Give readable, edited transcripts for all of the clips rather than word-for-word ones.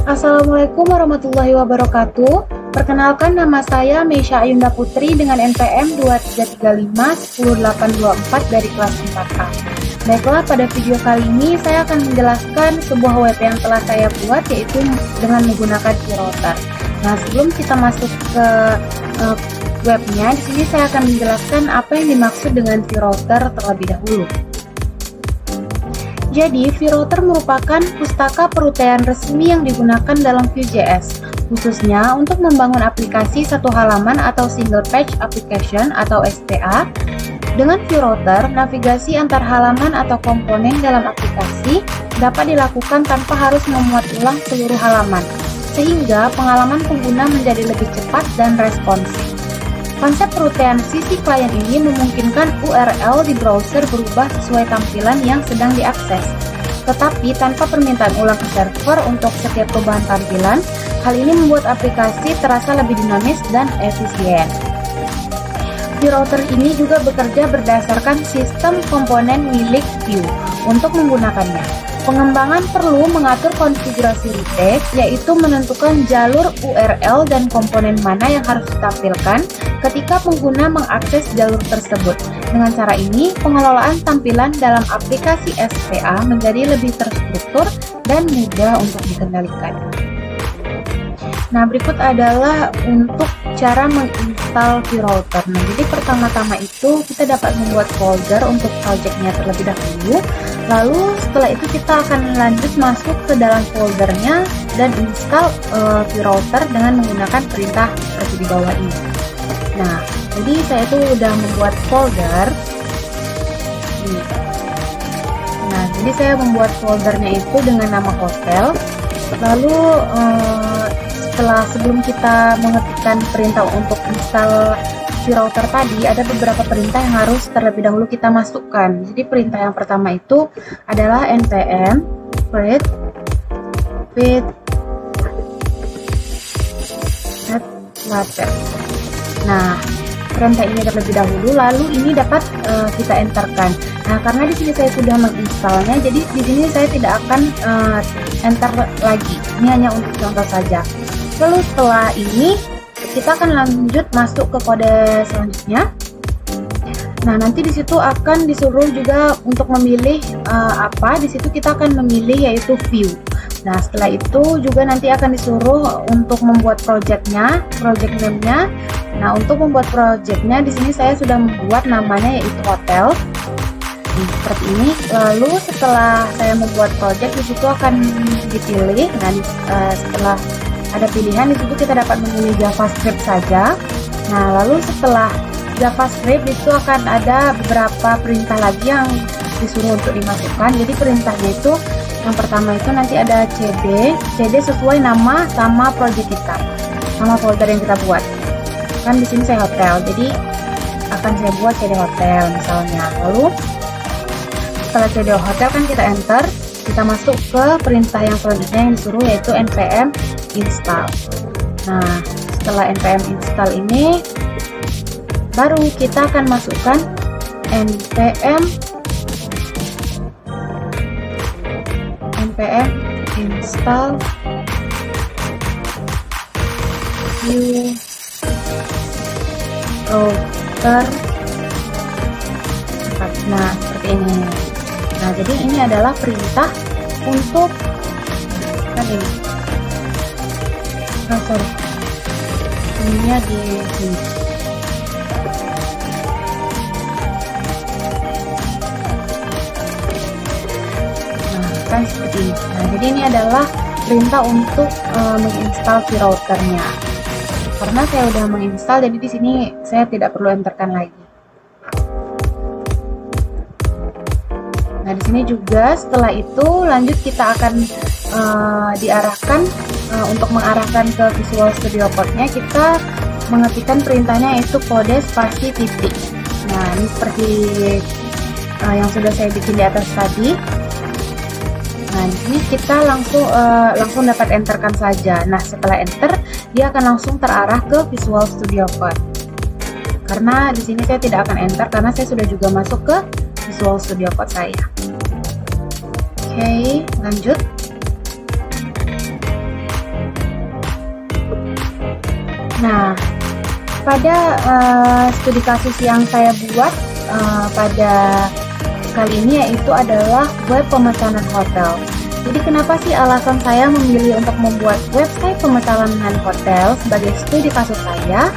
Assalamualaikum warahmatullahi wabarakatuh. Perkenalkan, nama saya Meisha Ayunda Putri dengan NPM 2335-10824 dari kelas 4A. Baiklah, pada video kali ini saya akan menjelaskan sebuah web yang telah saya buat, yaitu dengan menggunakan VRouter. Nah, sebelum kita masuk ke webnya, di sini saya akan menjelaskan apa yang dimaksud dengan VRouter terlebih dahulu. Jadi, VRouter merupakan pustaka perutaian resmi yang digunakan dalam Vue.js, khususnya untuk membangun aplikasi satu halaman atau single page application atau SPA. Dengan VRouter, navigasi antar halaman atau komponen dalam aplikasi dapat dilakukan tanpa harus memuat ulang seluruh halaman, sehingga pengalaman pengguna menjadi lebih cepat dan responsif. Konsep perutaian sisi klien ini memungkinkan URL di browser berubah sesuai tampilan yang sedang diakses, tetapi tanpa permintaan ulang ke server untuk setiap perubahan tampilan. Hal ini membuat aplikasi terasa lebih dinamis dan efisien. VRouter ini juga bekerja berdasarkan sistem komponen milik Vue. Untuk menggunakannya, pengembangan perlu mengatur konfigurasi retake, yaitu menentukan jalur URL dan komponen mana yang harus ditampilkan ketika pengguna mengakses jalur tersebut. Dengan cara ini, pengelolaan tampilan dalam aplikasi SPA menjadi lebih terstruktur dan mudah untuk dikendalikan. Nah, berikut adalah untuk cara menginstal VRouter. Nah, jadi pertama-tama itu kita dapat membuat folder untuk projectnya terlebih dahulu. Lalu setelah itu kita akan lanjut masuk ke dalam foldernya dan install VRouter dengan menggunakan perintah seperti di bawah ini. Nah, jadi saya itu udah membuat folder. Nah, jadi saya membuat foldernya itu dengan nama hotel. Lalu sebelum kita mengetikkan perintah untuk install VRouter tadi, ada beberapa perintah yang harus terlebih dahulu kita masukkan. Jadi perintah yang pertama itu adalah npm create VRouter. Nah, perintah ini terlebih dahulu, lalu ini dapat kita enterkan. Nah, karena di sini saya sudah menginstalnya, jadi di sini saya tidak akan enter lagi. Ini hanya untuk contoh saja. Lalu setelah ini kita akan lanjut masuk ke kode selanjutnya. Nah, nanti di situ akan disuruh juga untuk memilih apa. Di situ kita akan memilih yaitu view. Nah, setelah itu juga nanti akan disuruh untuk membuat project name-nya. Nah, untuk membuat projectnya di sini saya sudah membuat namanya yaitu hotel. Seperti ini. Lalu setelah saya membuat project, di situ akan dipilih. Nah, setelah ada pilihan, di situ kita dapat memilih JavaScript saja. Nah, lalu setelah JavaScript itu akan ada beberapa perintah lagi yang disuruh untuk dimasukkan. Jadi perintahnya itu yang pertama itu nanti ada cd sesuai nama sama project kita, nama folder yang kita buat. Kan di sini saya hotel, jadi akan saya buat cd hotel misalnya. Lalu setelah cd hotel kan kita enter, kita masuk ke perintah yang selanjutnya yang disuruh yaitu npm install. Nah, setelah npm install ini baru kita akan masukkan npm install VRouter. Nah, seperti ini. Nah, jadi ini adalah perintah untuk ini. Ininya di sini. Nah, kan seperti ini. Nah, jadi ini adalah perintah untuk menginstal VRouternya. Karena saya udah menginstal, jadi di sini saya tidak perlu enterkan lagi. Nah, di sini juga setelah itu lanjut kita akan diarahkan untuk mengarahkan ke Visual Studio Code-nya, kita mengetikkan perintahnya yaitu kode spasi titik. Nah, ini seperti yang sudah saya bikin di atas tadi. Nah, di sini kita langsung dapat enterkan saja. Nah, setelah enter, dia akan langsung terarah ke Visual Studio Code. Karena di sini saya tidak akan enter karena saya sudah juga masuk ke Visual Studio Code saya. Oke, lanjut. Nah, pada studi kasus yang saya buat pada kali ini yaitu adalah web pemesanan hotel. Jadi kenapa sih alasan saya memilih untuk membuat website pemesanan hotel sebagai studi kasus saya?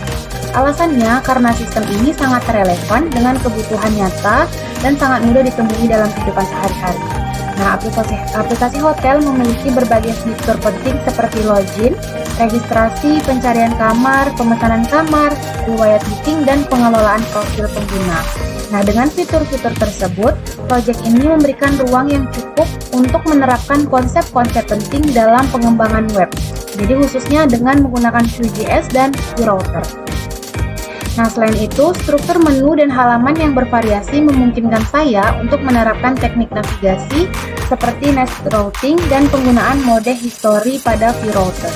Alasannya karena sistem ini sangat relevan dengan kebutuhan nyata dan sangat mudah ditemui dalam kehidupan sehari-hari. Nah, aplikasi hotel memiliki berbagai fitur penting seperti login, registrasi, pencarian kamar, pemesanan kamar, riwayat booking, dan pengelolaan profil pengguna. Nah, dengan fitur-fitur tersebut, proyek ini memberikan ruang yang cukup untuk menerapkan konsep-konsep penting dalam pengembangan web. Jadi khususnya dengan menggunakan Vue.js dan Router. Nah, selain itu, struktur menu dan halaman yang bervariasi memungkinkan saya untuk menerapkan teknik navigasi seperti nest routing dan penggunaan mode history pada Vue Router.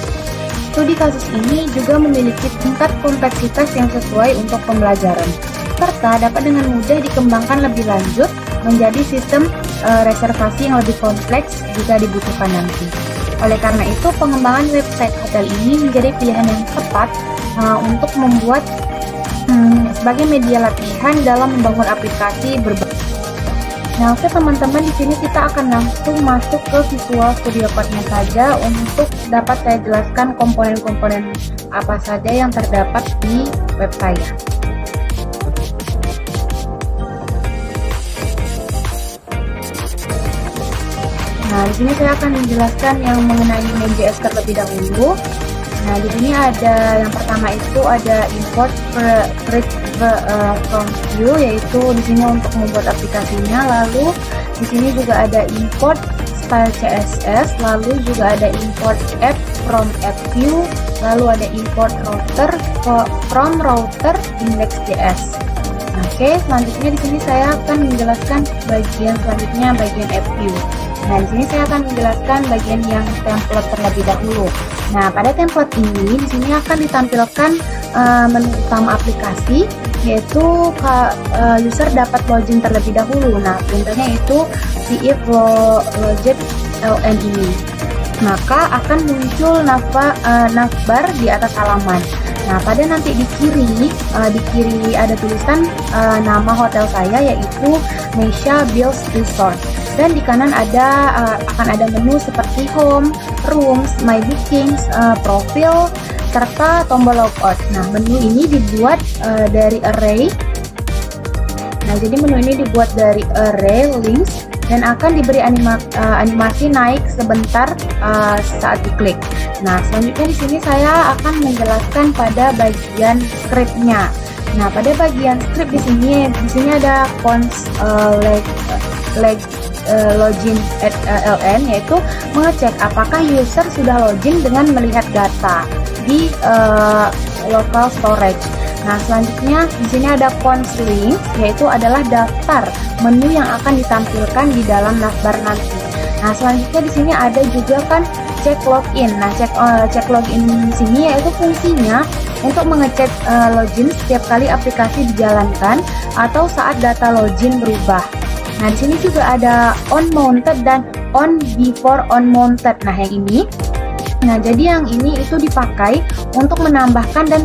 Studi kasus ini juga memiliki tingkat kompleksitas yang sesuai untuk pembelajaran, serta dapat dengan mudah dikembangkan lebih lanjut menjadi sistem reservasi yang lebih kompleks jika dibutuhkan nanti. Oleh karena itu, pengembangan website hotel ini menjadi pilihan yang tepat untuk membuat sebagai media latihan dalam membangun aplikasi berbagai. Nah, oke teman-teman, di sini kita akan langsung masuk ke Visual Studio Code-nya saja untuk dapat saya jelaskan komponen-komponen apa saja yang terdapat di web saya. Nah, di sini saya akan menjelaskan yang mengenai main.js terlebih dahulu. Nah, di sini ada yang pertama itu ada import from Vue, yaitu di sini untuk membuat aplikasinya. Lalu di sini juga ada import style CSS, lalu juga ada import app from app view, lalu ada import router from router index.js. Oke, selanjutnya di sini saya akan menjelaskan bagian selanjutnya, bagian app view. Nah, di sini saya akan menjelaskan bagian yang template terlebih dahulu. Nah, pada template ini di sini akan ditampilkan menu utama aplikasi, yaitu user dapat login terlebih dahulu. Nah, contohnya itu if login ln ini. Maka akan muncul navbar di atas halaman. Nah, pada nanti di kiri ada tulisan nama hotel saya, yaitu Meisha Bills Resort. Dan di kanan akan ada menu seperti home, rooms, my bookings, profil, serta tombol logout. Nah, menu ini dibuat dari array. Nah, jadi menu ini dibuat dari array links dan akan diberi animasi naik sebentar saat diklik. Nah, selanjutnya di sini saya akan menjelaskan pada bagian scriptnya. Nah, pada bagian script di sini ada cons login at ln, yaitu mengecek apakah user sudah login dengan melihat data di local storage. Nah, selanjutnya di sini ada cons link, yaitu adalah daftar menu yang akan ditampilkan di dalam navbar nanti. Nah, selanjutnya di sini ada juga kan cek login. Nah, cek login di sini yaitu fungsinya untuk mengecek login setiap kali aplikasi dijalankan atau saat data login berubah. Nah, di sini juga ada on mounted dan on before on mounted. Nah, yang ini. Nah, jadi yang ini itu dipakai untuk menambahkan dan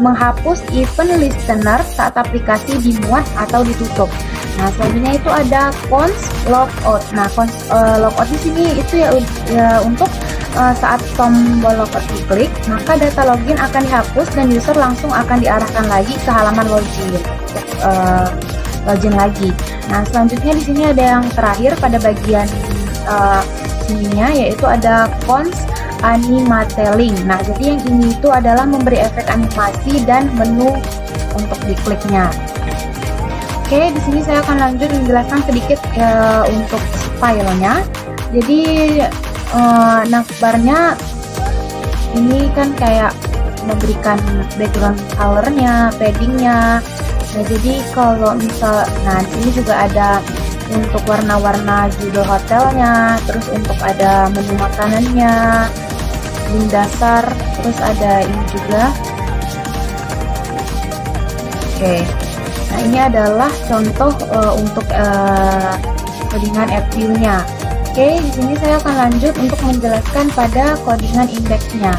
menghapus event listener saat aplikasi dimuat atau ditutup. Nah, selanjutnya itu ada cons logout. Nah, cons logout di sini itu ya untuk saat tombol logout diklik, maka data login akan dihapus dan user langsung akan diarahkan lagi ke halaman login lagi. Nah, selanjutnya di sini ada yang terakhir pada bagian sininya, yaitu ada cons animateling. Nah, jadi yang ini itu adalah memberi efek animasi dan menu untuk dikliknya. Oke, di sini saya akan lanjut menjelaskan sedikit untuk stylenya. Jadi navbarnya ini kan kayak memberikan background colornya, paddingnya. Nah, jadi kalau nah di sini juga ada untuk warna-warna judul hotelnya, terus untuk ada menu makanannya, link dasar, terus ada ini juga. Oke, nah ini adalah contoh untuk codingan app view-nya. Oke, di sini saya akan lanjut untuk menjelaskan pada codingan indeksnya.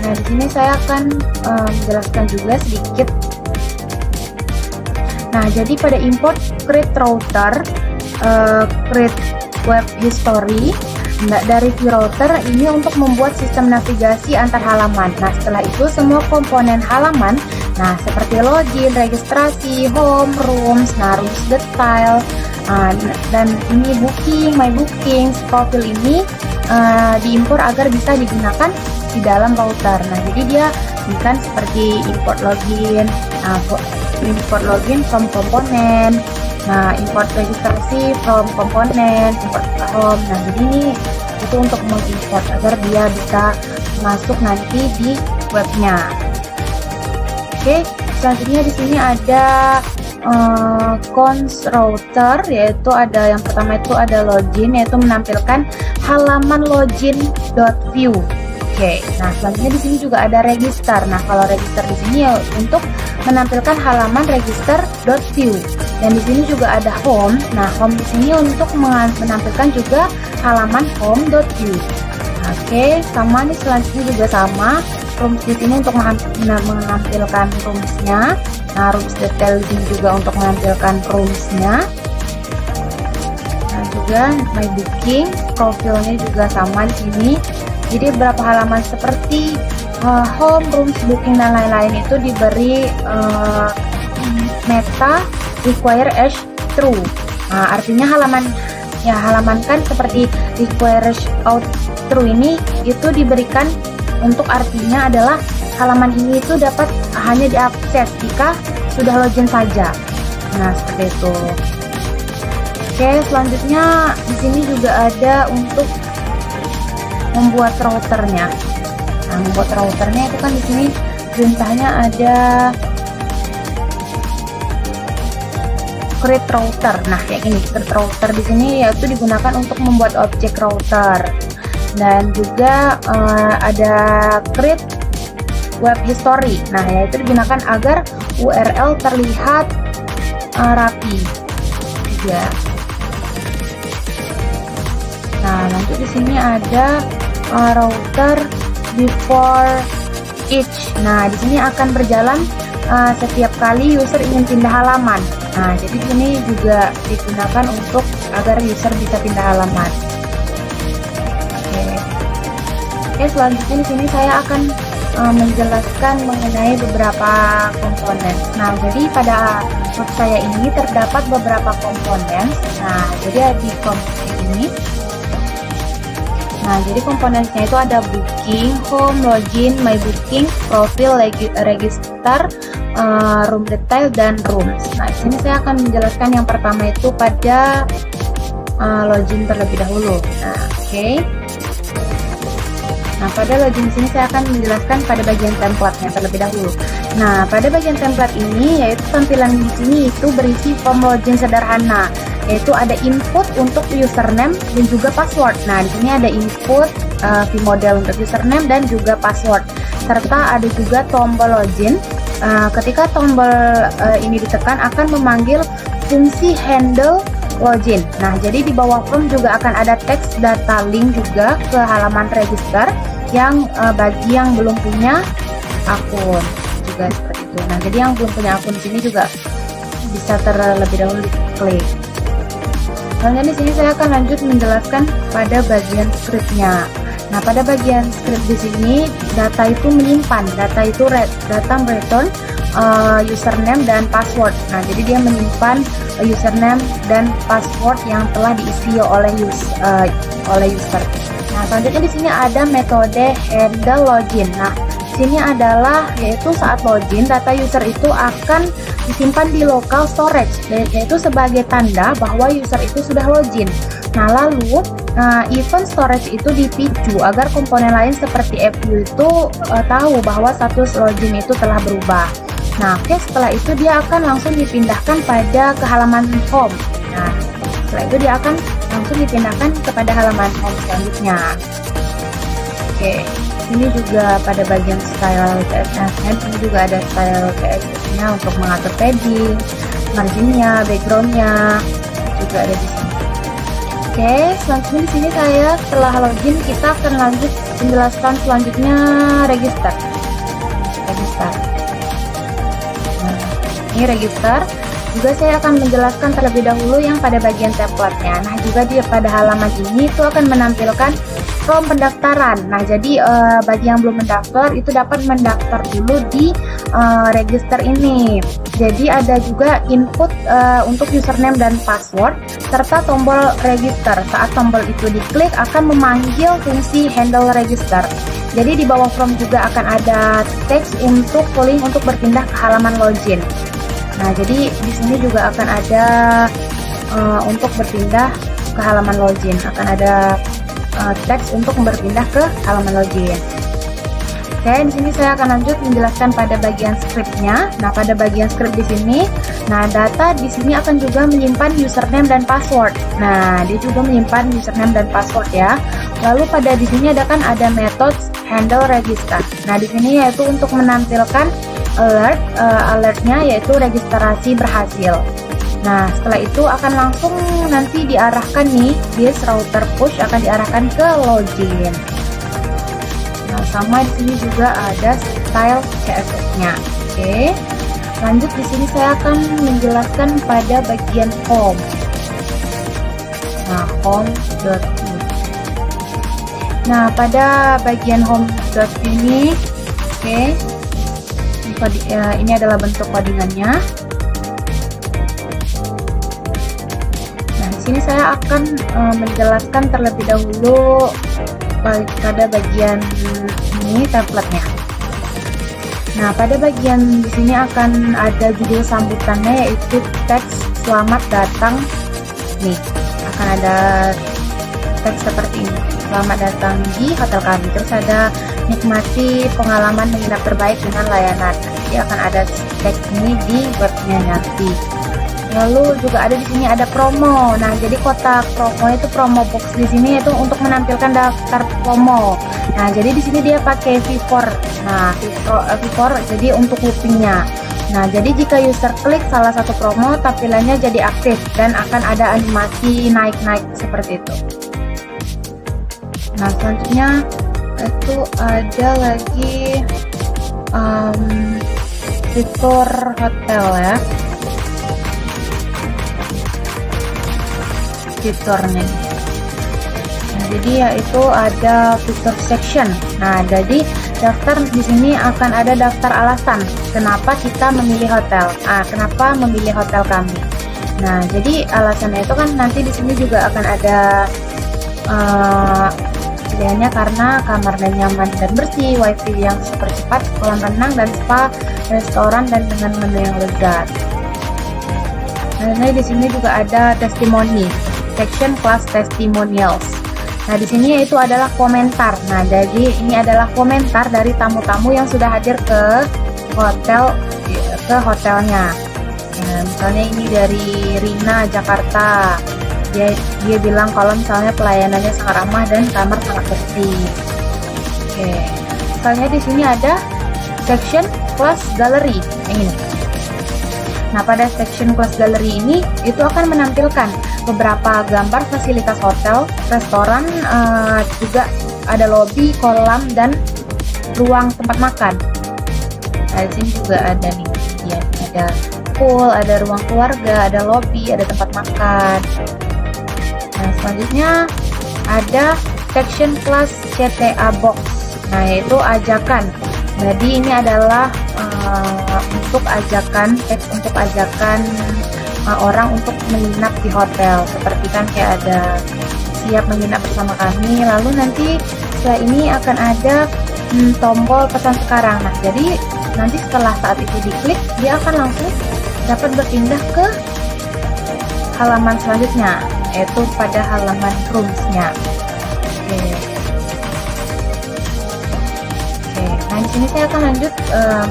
Nah, di sini saya akan menjelaskan juga sedikit. Nah, jadi pada import create router, create web history dari vRouter ini untuk membuat sistem navigasi antar halaman. Nah, setelah itu semua komponen halaman, nah seperti login, registrasi, home, rooms, nah rooms detail, dan ini booking, my bookings, profil ini diimpor agar bisa digunakan di dalam router. Nah, jadi dia bukan seperti import login, import login from komponen, nah import registrasi from komponen, import home. Nah, jadi ini itu untuk mengimport agar dia bisa masuk nanti di webnya. Oke, selanjutnya di sini ada cons router, yaitu ada yang pertama itu ada login, yaitu menampilkan halaman login.view. Oke, nah selanjutnya di sini juga ada register. Nah, kalau register di sini ya untuk menampilkan halaman register.view. Dan di sini juga ada home. Nah, home di sini untuk menampilkan juga halaman home.view. Oke, sama nih selanjutnya juga sama. Rooms di sini untuk menampilkan roomsnya. Nah, rooms detail di sini juga untuk menampilkan roomsnya. Nah, juga my booking, profilnya juga sama di sini. Jadi beberapa halaman seperti home, rooms, booking dan lain-lain itu diberi meta require as true. Nah, artinya halaman kan seperti require out true ini itu diberikan untuk artinya adalah halaman ini itu dapat hanya diakses jika sudah login saja. Nah, seperti itu. Oke, selanjutnya di sini juga ada untuk membuat routernya. Nah, membuat routernya itu kan di sini perintahnya ada create router. Nah, kayak ini create router di sini yaitu digunakan untuk membuat objek router. Dan juga ada create web history. Nah, yaitu digunakan agar URL terlihat rapi juga. Nah, nanti di sini ada router before each. Nah, di sini akan berjalan setiap kali user ingin pindah halaman. Nah, jadi di sini juga digunakan untuk agar user bisa pindah halaman. Oke, selanjutnya di sini saya akan menjelaskan mengenai beberapa komponen. Nah, jadi pada web saya ini terdapat beberapa komponen. Nah, jadi di komponen ini. Nah, jadi komponennya itu ada booking, home, login, my booking, profil, register, room detail, dan rooms. Nah, di sini saya akan menjelaskan yang pertama itu pada login terlebih dahulu. Nah, oke. Nah, pada login sini saya akan menjelaskan pada bagian template-nya terlebih dahulu. Nah, pada bagian template ini yaitu tampilan di sini itu berisi form login sederhana, yaitu ada input untuk username dan juga password. Nah, di sini ada input view model untuk username dan juga password, serta ada juga tombol login. Ketika tombol ini ditekan akan memanggil fungsi handle login. Nah, jadi di bawah form juga akan ada teks data link juga ke halaman register yang bagi yang belum punya akun juga seperti itu. Nah, jadi yang belum punya akun sini juga bisa terlebih dahulu diklik. Selanjutnya di sini saya akan lanjut menjelaskan pada bagian scriptnya. Nah, pada bagian script di sini data itu menyimpan, data itu data return username dan password. Nah, jadi dia menyimpan username dan password yang telah diisi oleh user. Nah, selanjutnya di sini ada metode handle login. Nah, sini adalah yaitu saat login data user itu akan disimpan di local storage, yaitu sebagai tanda bahwa user itu sudah login. Nah, lalu event storage itu dipicu agar komponen lain seperti AppView itu tahu bahwa status login itu telah berubah. Nah, oke, setelah itu dia akan langsung dipindahkan pada ke halaman home. Nah, setelah itu dia akan langsung dipindahkan kepada halaman home selanjutnya. Oke, ini juga pada bagian style CSS-nya, ini juga ada style CSS-nya untuk mengatur padding, marginnya, background-nya, juga ada di sini. Oke, selanjutnya di sini saya setelah login kita akan lanjut menjelaskan selanjutnya register. Nah, ini register. Juga saya akan menjelaskan terlebih dahulu yang pada bagian template-nya. Nah, juga pada halaman ini itu akan menampilkan form pendaftaran. Nah, jadi bagi yang belum mendaftar itu dapat mendaftar dulu di register ini. Jadi ada juga input untuk username dan password serta tombol register. Saat tombol itu diklik akan memanggil fungsi handle register. Jadi di bawah form juga akan ada teks untuk link untuk berpindah ke halaman login. Nah, jadi di sini juga akan ada untuk berpindah ke halaman login, akan ada teks untuk berpindah ke halaman login. Oke, di sini saya akan lanjut menjelaskan pada bagian scriptnya. Nah, pada bagian script di sini, nah data di sini akan juga menyimpan username dan password. Nah, dia juga menyimpan username dan password ya. Lalu pada di sini ada methods handle register. Nah, di sini yaitu untuk menampilkan alertnya yaitu registrasi berhasil. Nah, setelah itu akan langsung nanti diarahkan nih, this router push akan diarahkan ke login. Nah, sama di sini juga ada style CSS-nya. Oke. Lanjut di sini saya akan menjelaskan pada bagian home. Nah, home.view. Nah, pada bagian home.view ini, oke. Ini adalah bentuk codingannya. Nah, di sini saya akan menjelaskan terlebih dahulu pada bagian ini template-nya. Nah, pada bagian di sini akan ada judul sambutannya yaitu teks selamat datang. Nih, akan ada teks seperti ini. Selamat datang di hotel kami. Terus ada nikmati pengalaman menginap terbaik dengan layanan. Nanti akan ada teks ini di webnya nanti. Lalu juga ada di sini ada promo. Nah, jadi kotak promo itu promo box di sini itu untuk menampilkan daftar promo. Nah, jadi di sini dia pakai V4. Nah, V4 jadi untuk loopingnya. Nah, jadi jika user klik salah satu promo, tampilannya jadi aktif dan akan ada animasi naik-naik seperti itu. Nah, selanjutnya itu ada lagi fitur hotel ya. Fiturnya. Nah, jadi yaitu ada fitur section. Nah, jadi daftar di sini akan ada daftar alasan kenapa kita memilih hotel. Kenapa memilih hotel kami. Nah, jadi alasannya itu kan nanti di sini juga akan ada pilihannya karena kamarnya nyaman dan bersih, wifi yang super cepat, kolam renang dan spa, restoran dan dengan menu yang lezat. Nah, di sini juga ada testimoni. Section class testimonials. Nah, di sini yaitu adalah komentar. Nah, jadi ini adalah komentar dari tamu-tamu yang sudah hadir ke hotelnya. Nah, misalnya ini dari Rina Jakarta. Dia bilang kalau misalnya pelayanannya sangat ramah dan kamar sangat bersih. Oke. Misalnya di sini ada section class gallery ini. Nah, pada section class gallery ini itu akan menampilkan beberapa gambar fasilitas hotel, restoran, juga ada lobby, kolam dan ruang tempat makan. Nah, di sini juga ada nih, ya, ada pool, ada ruang keluarga, ada lobby, ada tempat makan. Nah, selanjutnya ada section class CTA box. Nah, yaitu ajakan. Jadi ini adalah untuk ajakan orang untuk menginap di hotel. Seperti kan kayak ada siap menginap bersama kami. Lalu nanti setelah ini akan ada tombol pesan sekarang. Nah, jadi nanti setelah saat itu diklik, dia akan langsung dapat berpindah ke halaman selanjutnya, yaitu pada halaman rooms-nya. Nah, di sini saya akan lanjut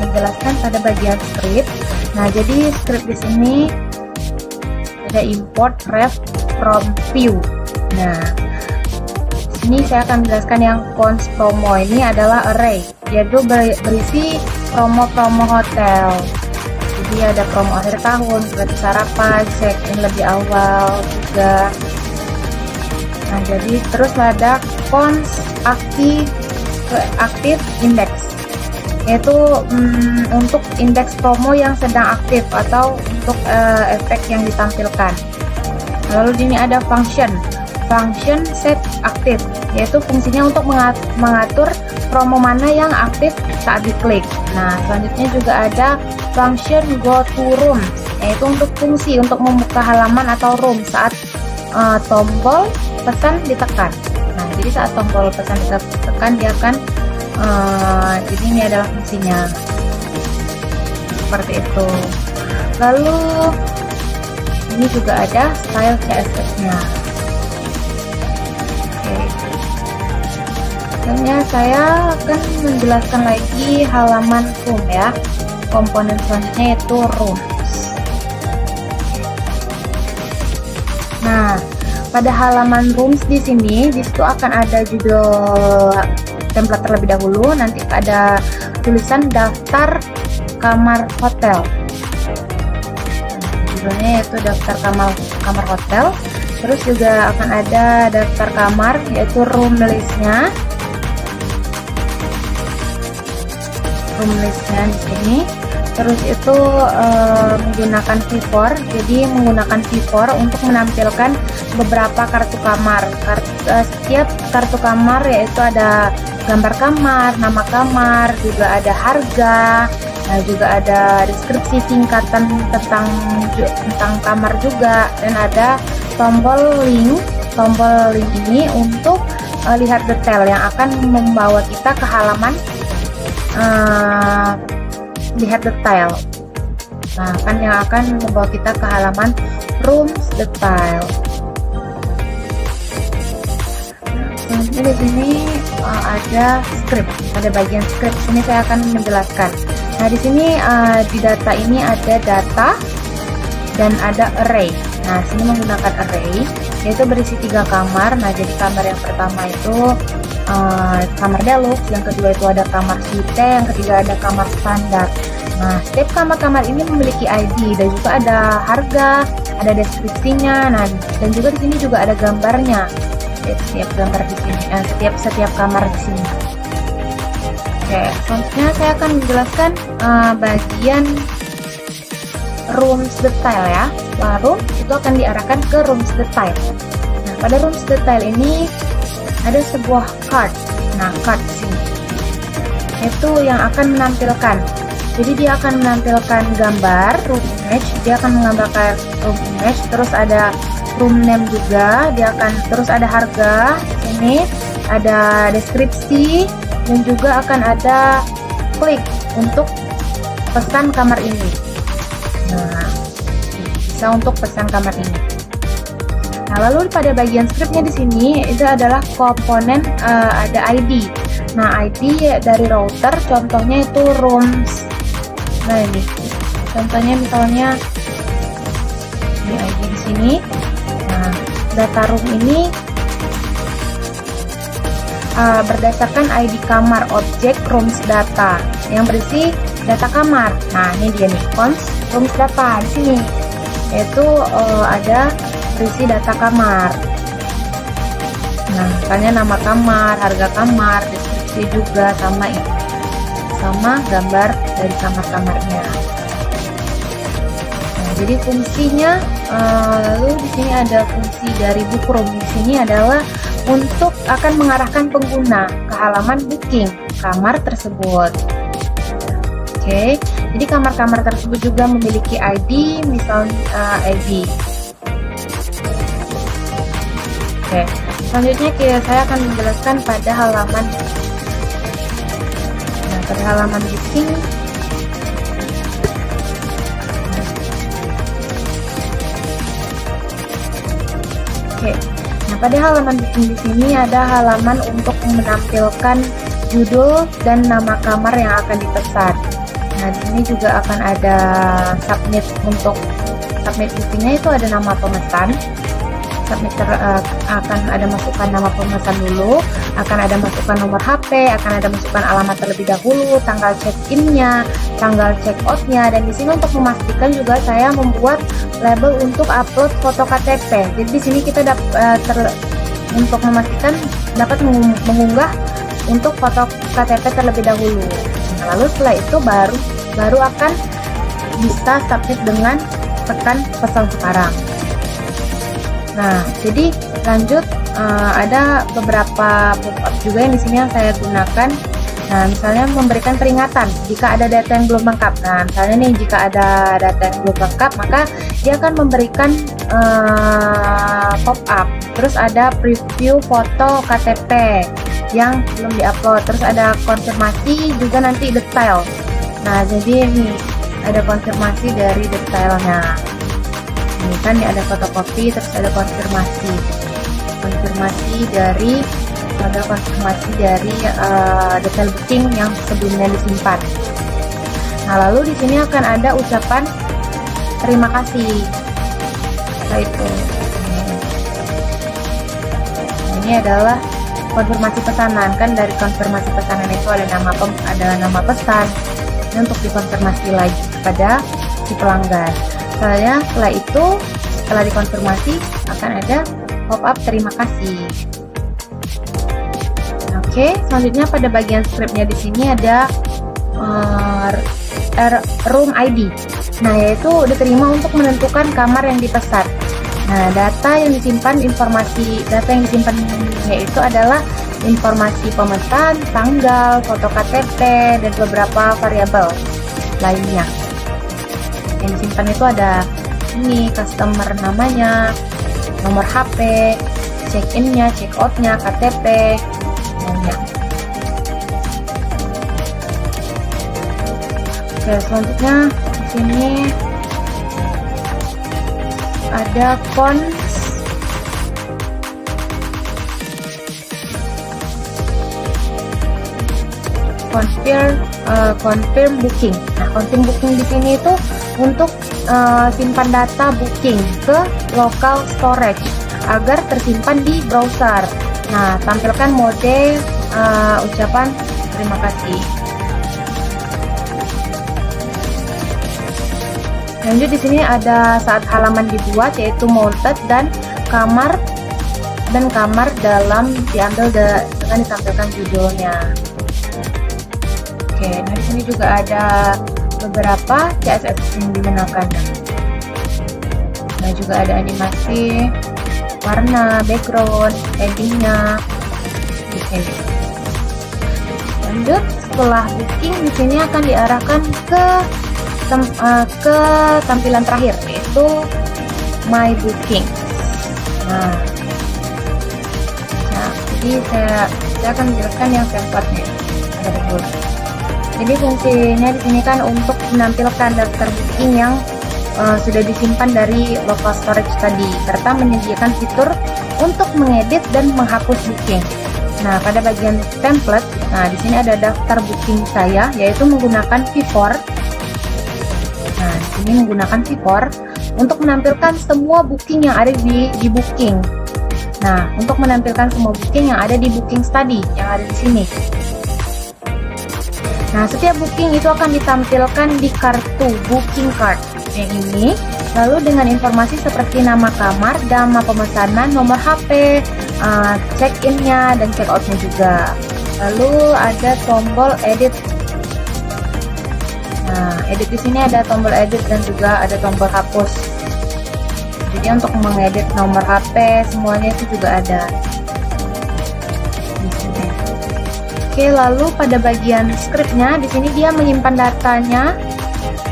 menjelaskan pada bagian script. Nah, jadi script di sini ada import ref from view. Nah, di sini saya akan menjelaskan yang cons promo ini adalah array, yaitu berisi promo-promo hotel. Jadi ada promo akhir tahun, gratis sarapan, check-in lebih awal juga. Nah, jadi terus ada cons active index, yaitu untuk indeks promo yang sedang aktif atau untuk efek yang ditampilkan. Lalu di sini ada function set active, yaitu fungsinya untuk mengatur promo mana yang aktif saat diklik. Nah, selanjutnya juga ada function go to room, yaitu untuk fungsi untuk membuka halaman atau room saat tombol pesan ditekan. Nah, jadi saat tombol pesan ditekan dia akan jadi ini adalah fungsinya seperti itu. Lalu ini juga ada style CSS-nya. Oke. Selanjutnya saya akan menjelaskan lagi halaman room ya. Komponen selanjutnya yaitu rooms. Nah, pada halaman rooms di situ akan ada judul template terlebih dahulu, nanti ada tulisan daftar kamar hotel. Judulnya yaitu daftar kamar hotel. Terus juga akan ada daftar kamar yaitu room listnya. Room listnya di sini. Terus itu menggunakan V4, jadi menggunakan V4 untuk menampilkan beberapa kartu kamar. Setiap kartu kamar yaitu ada gambar kamar, nama kamar, juga ada harga, nah juga ada deskripsi singkatan tentang kamar juga, dan ada tombol link. Tombol link ini untuk lihat detail yang akan membawa kita ke halaman lihat detail. Nah, kan yang akan membawa kita ke halaman rooms detail. Selanjutnya di sini ada script, ada bagian script. Sini saya akan menjelaskan. Nah, di sini di data ini ada data dan ada array. Nah, sini menggunakan array, yaitu berisi 3 kamar. Nah, jadi kamar yang pertama itu kamar deluxe, yang kedua itu ada kamar suite, yang ketiga ada kamar standar. Nah, setiap kamar-kamar ini memiliki ID dan juga ada harga, ada deskripsinya. Nah, dan juga di sini juga ada gambarnya. Setiap gambar di sini, setiap kamar di sini. Oke, selanjutnya saya akan menjelaskan bagian rooms detail ya. Lalu itu akan diarahkan ke rooms detail. Nah, pada rooms detail ini ada sebuah card. Nah, card di sini itu yang akan menampilkan. Jadi dia akan menampilkan gambar room image, dia akan menggambarkan room image, terus ada room name juga, dia akan terus ada harga, ini ada deskripsi, dan juga akan ada klik untuk pesan kamar ini. Nah, bisa untuk pesan kamar ini. Nah, lalu pada bagian scriptnya di sini itu adalah komponen ada ID. Nah, ID dari router contohnya itu rooms. Nah, ini contohnya misalnya ini ID di sini. Nah, data room ini berdasarkan ID kamar objek rooms data yang berisi data kamar. Nah, ini dia nih cons rooms data di sini, yaitu ada berisi data kamar. Nah, misalnya nama kamar, harga kamar, deskripsi juga sama gambar dari kamar-kamarnya. Nah, jadi fungsinya lalu di sini ada fungsi dari book room. Di sini adalah untuk akan mengarahkan pengguna ke halaman booking kamar tersebut. Oke, jadi kamar-kamar tersebut juga memiliki ID, misalnya ID. Oke, selanjutnya saya akan menjelaskan pada halaman. Nah, pada halaman booking, oke. Nah, pada halaman booking di sini ada halaman untuk menampilkan judul dan nama kamar yang akan dipesan. Nah, di sini juga akan ada submit. Untuk submit bookingnya itu ada nama pemesan. Submit akan ada masukkan nama pemesan dulu, akan ada masukkan nomor HP, akan ada masukkan alamat terlebih dahulu, tanggal check-in-nya, tanggal check-out-nya, dan di sini untuk memastikan juga saya membuat label untuk upload foto KTP. Jadi di sini kita untuk memastikan dapat mengunggah untuk foto KTP terlebih dahulu. Nah, lalu setelah itu baru akan bisa submit dengan tekan pesan sekarang. Nah, jadi lanjut, ada beberapa pop-up juga yang di sini yang saya gunakan. Nah, misalnya memberikan peringatan jika ada data yang belum lengkap. Nah, misalnya nih, jika ada data yang belum lengkap, maka dia akan memberikan pop-up. Terus ada preview foto KTP yang belum diupload. Terus ada konfirmasi juga nanti detail. Nah, jadi ini ada konfirmasi dari detailnya. Ini kan ada fotokopi, terus ada konfirmasi dari detail booking yang sebelumnya disimpan. Nah, lalu di sini akan ada ucapan terima kasih. Setelah itu, ini adalah konfirmasi pesanan. Kan dari konfirmasi pesanan itu ada nama pesan. Ini untuk dikonfirmasi lagi kepada si pelanggan. Setelah itu, setelah dikonfirmasi akan ada pop-up terima kasih. Oke, selanjutnya pada bagian scriptnya di sini ada room ID. Nah, yaitu diterima untuk menentukan kamar yang dipesan. Nah, data yang disimpan yaitu adalah informasi pemesan, tanggal, foto KTP, dan beberapa variabel lainnya. Yang disimpan itu ada ini customer namanya, nomor HP, check-in-nya, check-out-nya, KTP. Oke, selanjutnya di sini ada confirm booking. Nah, confirm booking di sini itu untuk simpan data booking ke local storage agar tersimpan di browser. Nah, tampilkan mode ucapan terima kasih. Lanjut di sini ada saat halaman dibuat, yaitu mounted dan kamar dalam diambil dengan ditampilkan judulnya. Oke, nah di sini juga ada beberapa CSS yang digunakan. Nah, juga ada animasi, warna, background, headingnya. Oke. Lanjut, setelah booking di sini akan diarahkan ke tampilan terakhir, yaitu My Booking. Nah, jadi saya akan menjelaskan yang template-nya. Ada betul. Jadi fungsinya di sini kan untuk menampilkan daftar booking yang sudah disimpan dari local storage tadi, serta menyediakan fitur untuk mengedit dan menghapus booking. Nah, pada bagian template, nah di sini ada daftar booking saya, yaitu menggunakan V4. Nah, di sini menggunakan V4 untuk menampilkan semua booking yang ada di booking. Nah, untuk menampilkan semua booking yang ada di booking study yang ada di sini. Nah, setiap booking itu akan ditampilkan di kartu booking card yang ini, lalu dengan informasi seperti nama kamar, nama pemesanan, nomor HP, check-in-nya dan check-out-nya juga. Lalu ada tombol edit. Nah, edit di sini ada tombol edit dan juga ada tombol hapus. Jadi untuk mengedit nomor HP semuanya itu juga ada. Oke, lalu pada bagian scriptnya di sini dia menyimpan datanya.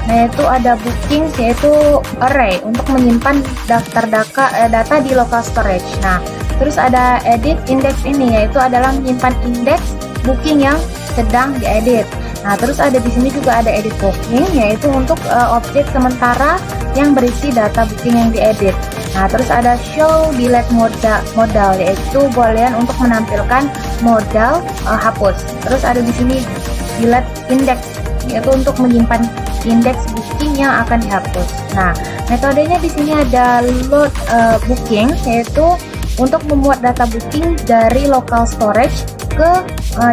Nah, itu ada booking, yaitu array untuk menyimpan daftar data di local storage. Nah, terus ada edit index ini, yaitu adalah menyimpan indeks booking yang sedang diedit. Nah, terus ada di sini juga ada edit booking, yaitu untuk objek sementara yang berisi data booking yang diedit. Nah, terus ada show delete modal, yaitu bolehan untuk menampilkan modal hapus. Terus ada di sini delete index, yaitu untuk menyimpan indeks booking yang akan dihapus. Nah, metodenya di sini ada load booking, yaitu untuk memuat data booking dari local storage ke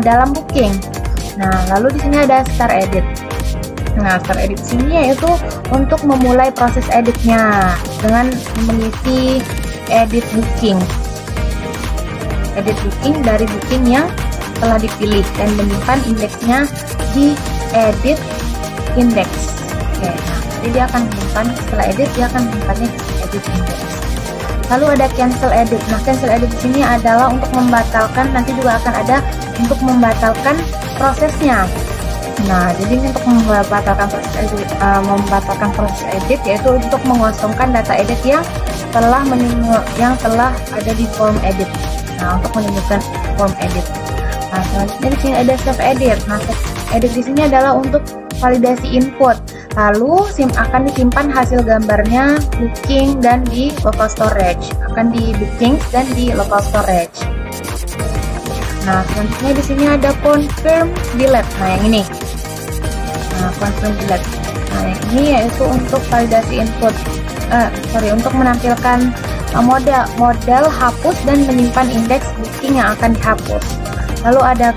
dalam booking. Nah, lalu di sini ada start edit. Nah, start edit sini yaitu untuk memulai proses editnya dengan mengisi edit booking. edit booking dari booking yang telah dipilih dan menyimpan indeksnya di edit index. Oke, nah jadi dia akan menyimpan setelah edit, dia akan menyimpannya di edit index. Lalu ada cancel edit. Nah, cancel edit di sini adalah untuk membatalkan, nanti juga akan ada untuk membatalkan prosesnya. Nah, jadi ini untuk membatalkan proses edit, yaitu untuk mengosongkan data edit yang telah ada di form edit. Nah, untuk menemukan form edit. Nah, selanjutnya di sini ada save edit. Nah, save edit di sini adalah untuk validasi input. Lalu akan disimpan hasil gambarnya booking dan di local storage. Akan di booking dan di local storage. Nah, selanjutnya di sini ada confirm delete. Nah, yang ini. Nah, confirm delete. Nah, yang ini yaitu untuk validasi input. Untuk menampilkan model hapus dan menyimpan indeks booking yang akan dihapus. Lalu ada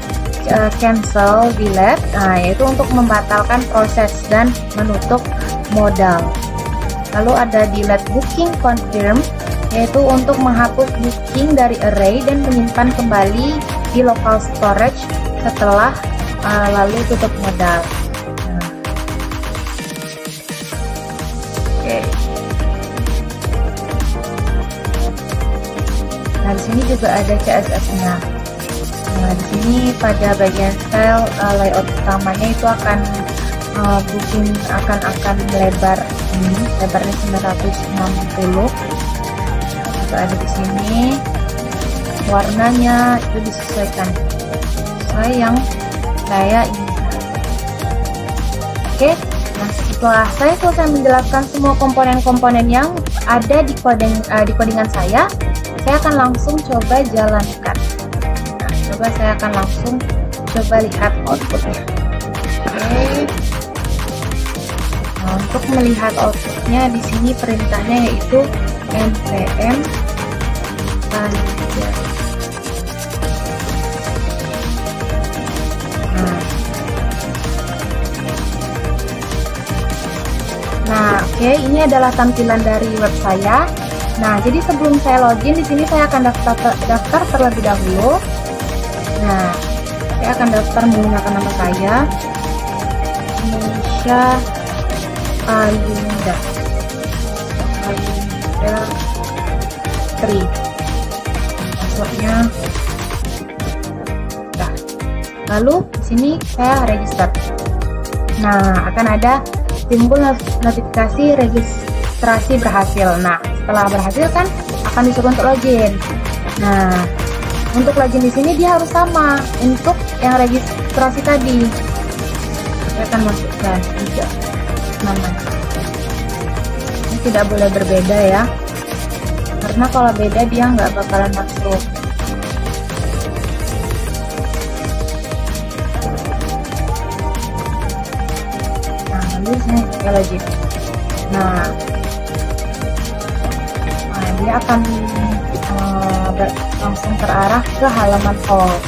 cancel delete. Nah, yaitu untuk membatalkan proses dan menutup modal. Lalu ada delete booking confirm, yaitu untuk menghapus booking dari array dan menyimpan kembali di local storage setelah lalu tutup modal. Oke. Nah, di sini juga ada CSS-nya. Nah, di sini pada bagian style layout utamanya itu akan booking akan melebar ini, lebarnya 960. Juga ada di sini warnanya itu disesuaikan sesuai yang saya inginkan. Oke. Nah, setelah saya selesai menjelaskan semua komponen-komponen yang ada di codingan saya akan langsung coba jalankan. Nah, saya akan langsung coba lihat outputnya. Oke. Nah, untuk melihat outputnya di sini perintahnya yaitu npm validate. Nah, oke, ini adalah tampilan dari web saya. Nah, jadi sebelum saya login di sini saya akan daftar terlebih dahulu. Nah, saya akan daftar menggunakan nama saya, Indonesia Ayunda 3. Passwordnya. Nah, lalu di sini saya register. Nah, akan ada timbul notifikasi registrasi berhasil. Nah, setelah berhasil kan akan disuruh untuk login. Nah, untuk login di sini dia harus sama untuk yang registrasi tadi. Saya akan masukkan juga nama. Ini tidak boleh berbeda ya, karena kalau beda dia nggak bakalan masuk. Nah, lalu saya pakai login. Nah, dia akan langsung terarah ke halaman home.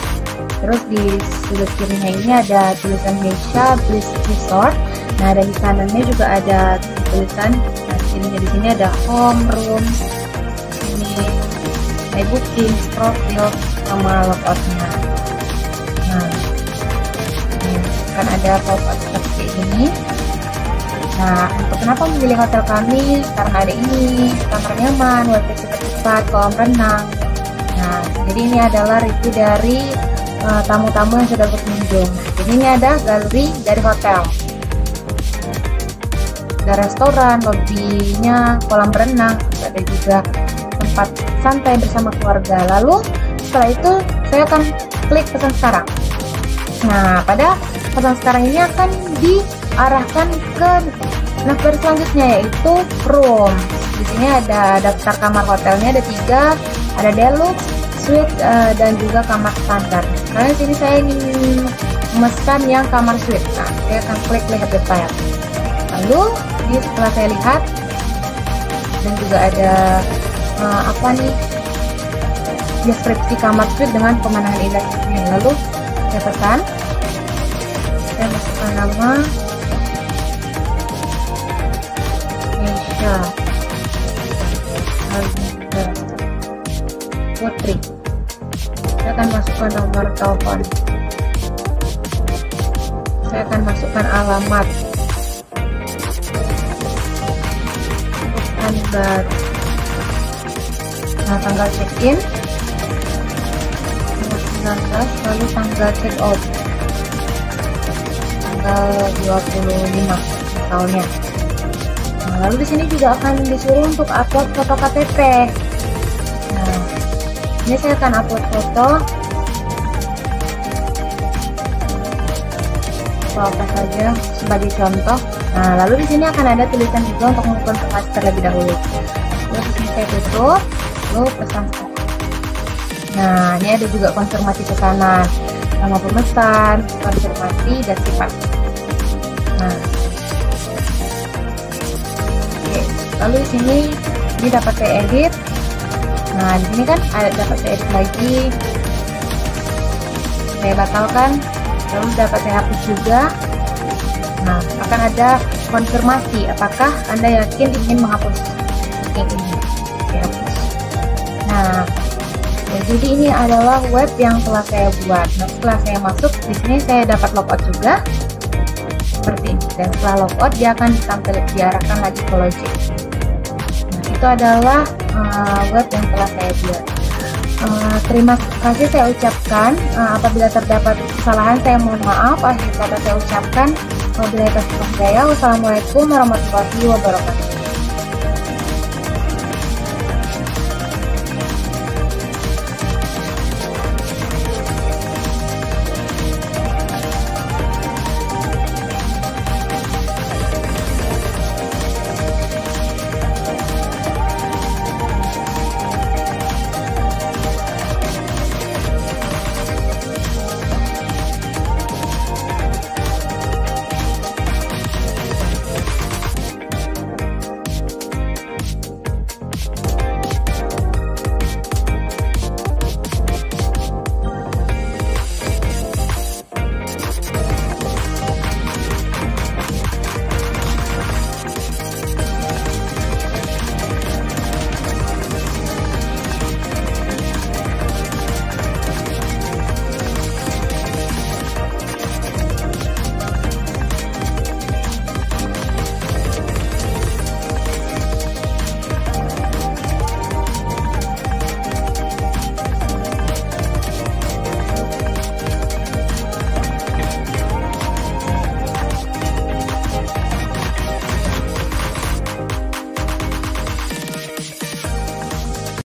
Terus di sudut kirinya ini ada tulisan Indonesia Bliss Resort. Nah, dan di kanannya juga ada tulisan. Nah, di sini ada home, rooms, ini my booking, profil, sama logoutnya. Nah, ini akan ada pop-up seperti ini. Nah, untuk kenapa memilih hotel kami? Karena ada ini, kamar nyaman, wifi super cepat, kolam renang. Nah, jadi ini adalah review dari tamu-tamu yang sudah berkunjung. Jadi ini ada galeri dari hotel. Ada restoran, lobbynya, kolam renang, ada juga tempat santai bersama keluarga. Lalu setelah itu saya akan klik pesan sekarang. Nah, pada pesan sekarang ini akan diarahkan ke navbar selanjutnya, yaitu room. Di sini ada daftar kamar hotelnya, ada 3, ada deluxe, suite, dan juga kamar standar. Karena di sini saya ingin memesan yang kamar suite. Nah, saya akan klik lihat detail. Lalu setelah saya lihat, dan juga ada deskripsi kamar suite dengan pemandangan indah. Lalu saya pesan, saya masukkan nama Indonesia Ayunda Putri. Saya akan masukkan alamat tanggal, tanggal check-in 19, lalu tanggal check-out tanggal 25 misalnya. Lalu di sini juga akan disuruh untuk upload foto KTP. Nah, ini saya akan upload foto apa saja sebagai contoh. Nah, lalu di sini akan ada tulisan juga untuk mengkonfirmasi terlebih dahulu. Lalu di sini saya tutup, lalu pesan. Nah, ini ada juga konfirmasi pesanan, nama pemesan, konfirmasi dan sifat. Nah, oke. Lalu di sini ini dapat saya edit. Nah, di sini kan ada dapat saya edit lagi. Saya batalkan. Lalu dapat saya hapus juga. Nah, akan ada konfirmasi apakah Anda yakin ingin menghapus booking ini. Saya hapus. Nah, ya, jadi ini adalah web yang telah saya buat. Nah, setelah saya masuk, di sini saya dapat logout juga seperti ini. Dan setelah logout, dia akan diarahkan lagi ke login. Nah, itu adalah web yang telah saya buat. Terima kasih saya ucapkan. Apabila terdapat kesalahan, saya mohon maaf. Akhir kata saya ucapkan, wabillahi taufiq wal hidayah. Wassalamualaikum warahmatullahi wabarakatuh.